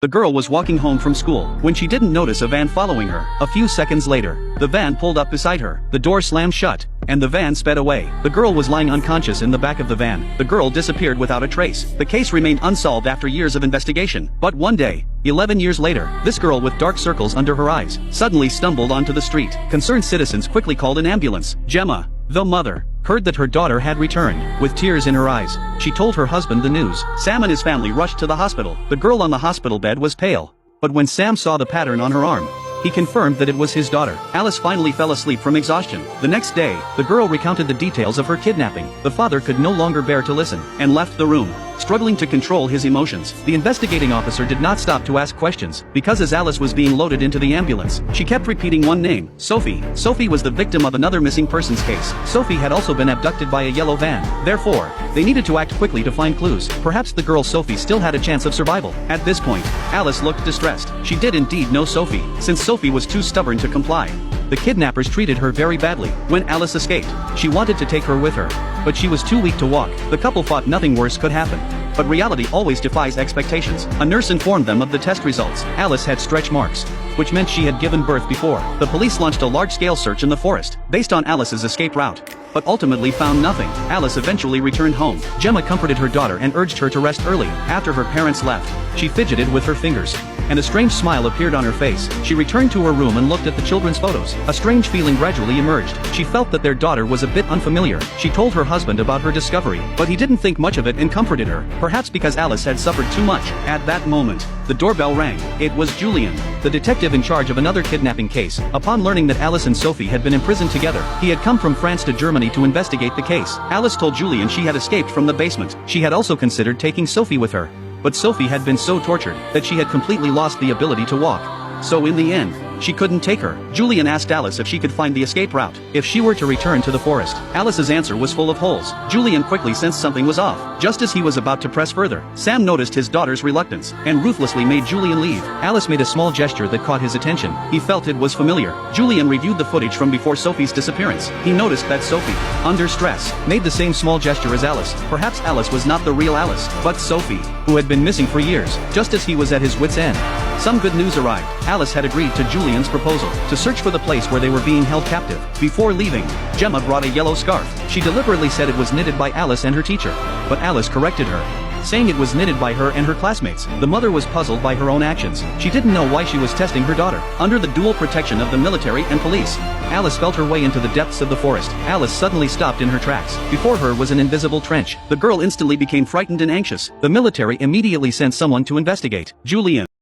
The girl was walking home from school when she didn't notice a van following her. A few seconds later, the van pulled up beside her. The door slammed shut, and the van sped away. The girl was lying unconscious in the back of the van. The girl disappeared without a trace. The case remained unsolved after years of investigation. But one day, 11 years later, this girl with dark circles under her eyes suddenly stumbled onto the street. Concerned citizens quickly called an ambulance. Gemma, the mother, heard that her daughter had returned. With tears in her eyes, she told her husband the news. Sam and his family rushed to the hospital. The girl on the hospital bed was pale. But when Sam saw the pattern on her arm, he confirmed that it was his daughter. Alice finally fell asleep from exhaustion. The next day, the girl recounted the details of her kidnapping. The father could no longer bear to listen, and left the room, struggling to control his emotions. The investigating officer did not stop to ask questions, because as Alice was being loaded into the ambulance, she kept repeating one name: Sophie. Sophie was the victim of another missing persons case. Sophie had also been abducted by a yellow van. Therefore, they needed to act quickly to find clues. Perhaps the girl Sophie still had a chance of survival. At this point, Alice looked distressed. She did indeed know Sophie, since Sophie was too stubborn to comply. The kidnappers treated her very badly. When Alice escaped, she wanted to take her with her, but she was too weak to walk. The couple thought nothing worse could happen. But reality always defies expectations. A nurse informed them of the test results. Alice had stretch marks, which meant she had given birth before. The police launched a large-scale search in the forest, based on Alice's escape route, but ultimately found nothing. Alice eventually returned home. Gemma comforted her daughter and urged her to rest early. After her parents left, she fidgeted with her fingers, and a strange smile appeared on her face. She returned to her room and looked at the children's photos. A strange feeling gradually emerged. She felt that their daughter was a bit unfamiliar. She told her husband about her discovery, but he didn't think much of it and comforted her, perhaps because Alice had suffered too much. At that moment, the doorbell rang. It was Julian, the detective in charge of another kidnapping case. Upon learning that Alice and Sophie had been imprisoned together, he had come from France to Germany to investigate the case. Alice told Julian she had escaped from the basement. She had also considered taking Sophie with her, but Sophie had been so tortured that she had completely lost the ability to walk. So in the end, she couldn't take her. Julian asked Alice if she could find the escape route, if she were to return to the forest. Alice's answer was full of holes. Julian quickly sensed something was off. Just as he was about to press further, Sam noticed his daughter's reluctance, and ruthlessly made Julian leave. Alice made a small gesture that caught his attention. He felt it was familiar. Julian reviewed the footage from before Sophie's disappearance. He noticed that Sophie, under stress, made the same small gesture as Alice. Perhaps Alice was not the real Alice, but Sophie, who had been missing for years, just as he was at his wit's end. Some good news arrived. Alice had agreed to Julian's proposal to search for the place where they were being held captive. Before leaving, Gemma brought a yellow scarf. She deliberately said it was knitted by Alice and her teacher, but Alice corrected her, saying it was knitted by her and her classmates. The mother was puzzled by her own actions. She didn't know why she was testing her daughter. Under the dual protection of the military and police, Alice felt her way into the depths of the forest. Alice suddenly stopped in her tracks. Before her was an invisible trench. The girl instantly became frightened and anxious. The military immediately sent someone to investigate. Julian